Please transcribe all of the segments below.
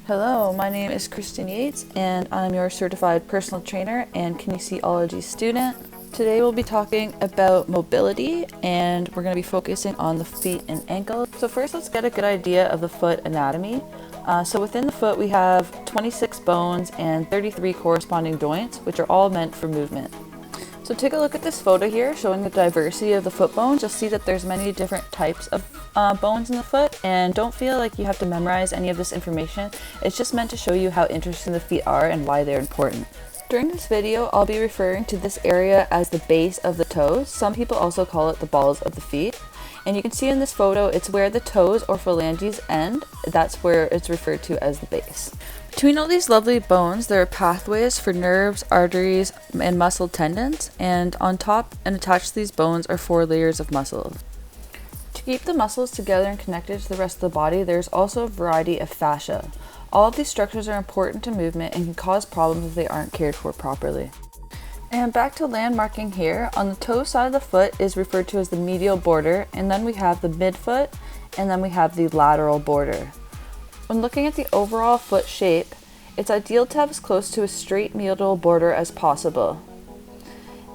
Hello, my name is Kristen Yates and I'm your certified personal trainer and kinesiology student. Today we'll be talking about mobility and we're going to be focusing on the feet and ankles. So first let's get a good idea of the foot anatomy. So within the foot we have 26 bones and 33 corresponding joints, which are all meant for movement. So take a look at this photo here showing the diversity of the foot bones. You'll see that there's many different types of bones in the foot, and don't feel like you have to memorize any of this information. It's just meant to show you how interesting the feet are and why they're important. During this video, I'll be referring to this area as the base of the toes. Some people also call it the balls of the feet. And you can see in this photo, it's where the toes or phalanges end. That's where it's referred to as the base. Between all these lovely bones, there are pathways for nerves, arteries, and muscle tendons. And on top and attached to these bones are 4 layers of muscles. To keep the muscles together and connected to the rest of the body, there's also a variety of fascia. All of these structures are important to movement and can cause problems if they aren't cared for properly. And back to landmarking here, on the toe side of the foot is referred to as the medial border, and then we have the midfoot, and then we have the lateral border. When looking at the overall foot shape, it's ideal to have as close to a straight medial border as possible.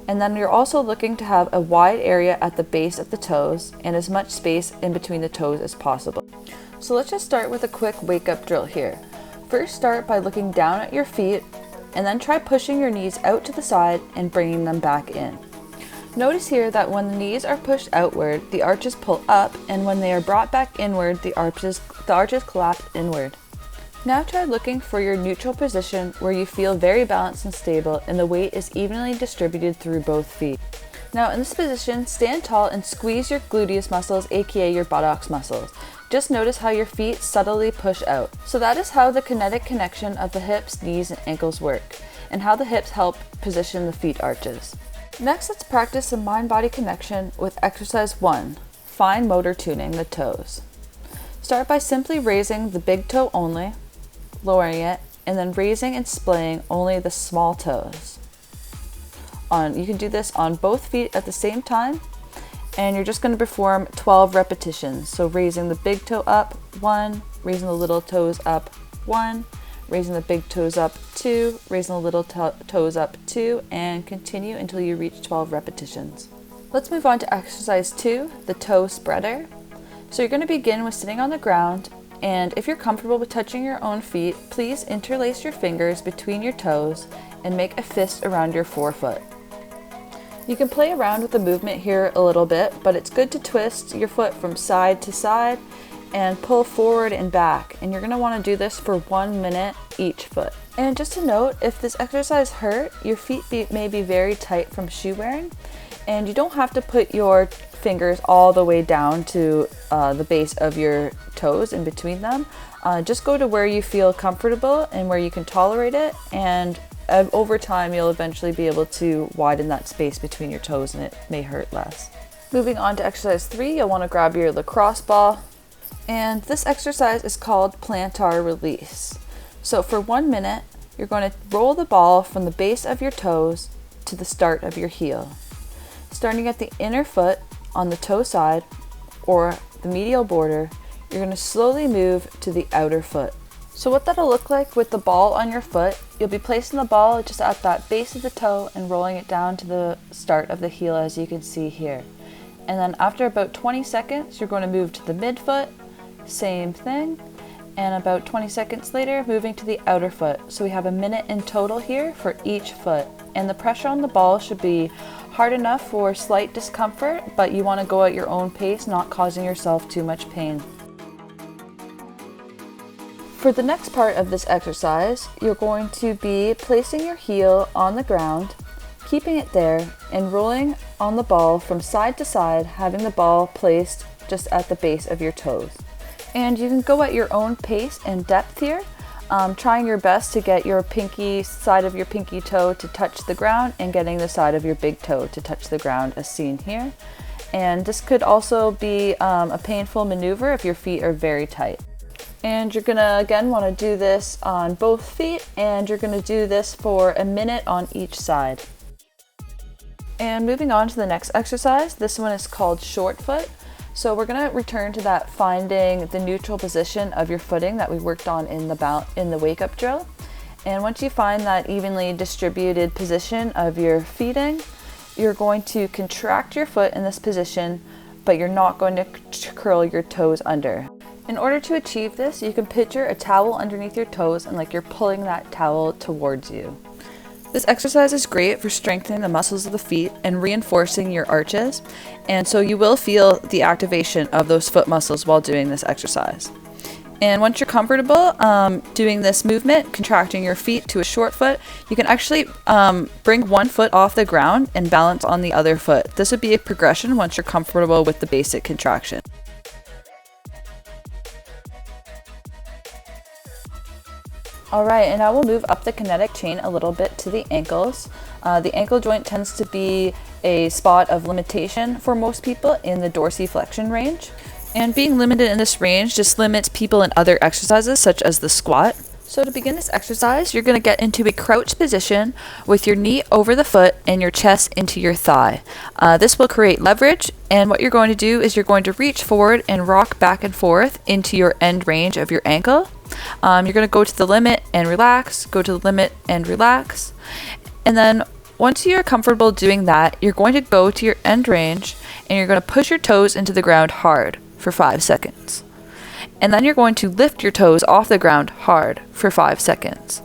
And then you're also looking to have a wide area at the base of the toes and as much space in between the toes as possible. So let's just start with a quick wake-up drill here. First, start by looking down at your feet and then try pushing your knees out to the side and bringing them back in. Notice here that when the knees are pushed outward, the arches pull up, and when they are brought back inward, the arches collapse inward. Now try looking for your neutral position where you feel very balanced and stable and the weight is evenly distributed through both feet. Now in this position, stand tall and squeeze your gluteus muscles, aka your buttocks muscles. Just notice how your feet subtly push out. So that is how the kinetic connection of the hips, knees, and ankles work, and how the hips help position the feet arches. Next, let's practice some mind-body connection with exercise 1, fine motor tuning the toes. Start by simply raising the big toe only, lowering it, and then raising and splaying only the small toes. You can do this on both feet at the same time, and you're just going to perform 12 repetitions. So raising the big toe up, 1, raising the little toes up, 1, raising the big toes up, 2, raising the little toes up, 2, and continue until you reach 12 repetitions. Let's move on to exercise 2, the toe spreader. So you're going to begin with sitting on the ground, and if you're comfortable with touching your own feet, please interlace your fingers between your toes and make a fist around your forefoot. You can play around with the movement here a little bit, but it's good to twist your foot from side to side and pull forward and back, and you're going to want to do this for 1 minute each foot. And just to note, if this exercise hurt, your feet may be very tight from shoe wearing, and you don't have to put your fingers all the way down to the base of your toes in between them. Just go to where you feel comfortable and where you can tolerate it, and over time you'll eventually be able to widen that space between your toes and it may hurt less. Moving on to exercise 3, you'll want to grab your lacrosse ball, and this exercise is called plantar release. So for 1 minute, you're going to roll the ball from the base of your toes to the start of your heel. Starting at the inner foot on the toe side or the medial border, you're going to slowly move to the outer foot. So what that'll look like with the ball on your foot, you'll be placing the ball just at that base of the toe and rolling it down to the start of the heel, as you can see here. And then after about 20 seconds, you're going to move to the midfoot, same thing, and about 20 seconds later, moving to the outer foot. So we have a minute in total here for each foot. And the pressure on the ball should be hard enough for slight discomfort, but you want to go at your own pace, not causing yourself too much pain. For the next part of this exercise, you're going to be placing your heel on the ground, keeping it there, and rolling on the ball from side to side, having the ball placed just at the base of your toes. And you can go at your own pace and depth here, trying your best to get your side of your pinky toe to touch the ground and getting the side of your big toe to touch the ground as seen here. And this could also be a painful maneuver if your feet are very tight. And you're gonna again want to do this on both feet, and you're gonna do this for a minute on each side. And moving on to the next exercise, this one is called short foot. So we're going to return to that finding the neutral position of your footing that we worked on in the wake up drill. And once you find that evenly distributed position of your feeting, you're going to contract your foot in this position, but you're not going to curl your toes under. In order to achieve this, you can picture a towel underneath your toes and like you're pulling that towel towards you. This exercise is great for strengthening the muscles of the feet and reinforcing your arches, and so you will feel the activation of those foot muscles while doing this exercise. And once you're comfortable doing this movement, contracting your feet to a short foot, you can actually bring one foot off the ground and balance on the other foot. This would be a progression once you're comfortable with the basic contraction. Alright, and now we'll move up the kinetic chain a little bit to the ankles. The ankle joint tends to be a spot of limitation for most people in the dorsiflexion range. And being limited in this range just limits people in other exercises such as the squat. So to begin this exercise, you're going to get into a crouch position with your knee over the foot and your chest into your thigh. This will create leverage, and what you're going to do is you're going to reach forward and rock back and forth into your end range of your ankle. You're going to go to the limit and relax, go to the limit and relax. And then once you're comfortable doing that, you're going to go to your end range and you're going to push your toes into the ground hard for 5 seconds. And then you're going to lift your toes off the ground hard for 5 seconds.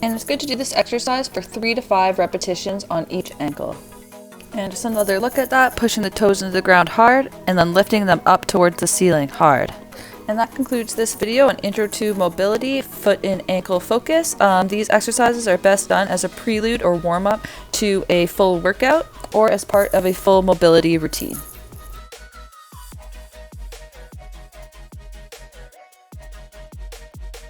And it's good to do this exercise for 3 to 5 repetitions on each ankle. And just another look at that, pushing the toes into the ground hard and then lifting them up towards the ceiling hard. And that concludes this video on Intro to Mobility, Foot and Ankle Focus. These exercises are best done as a prelude or warm-up to a full workout or as part of a full mobility routine.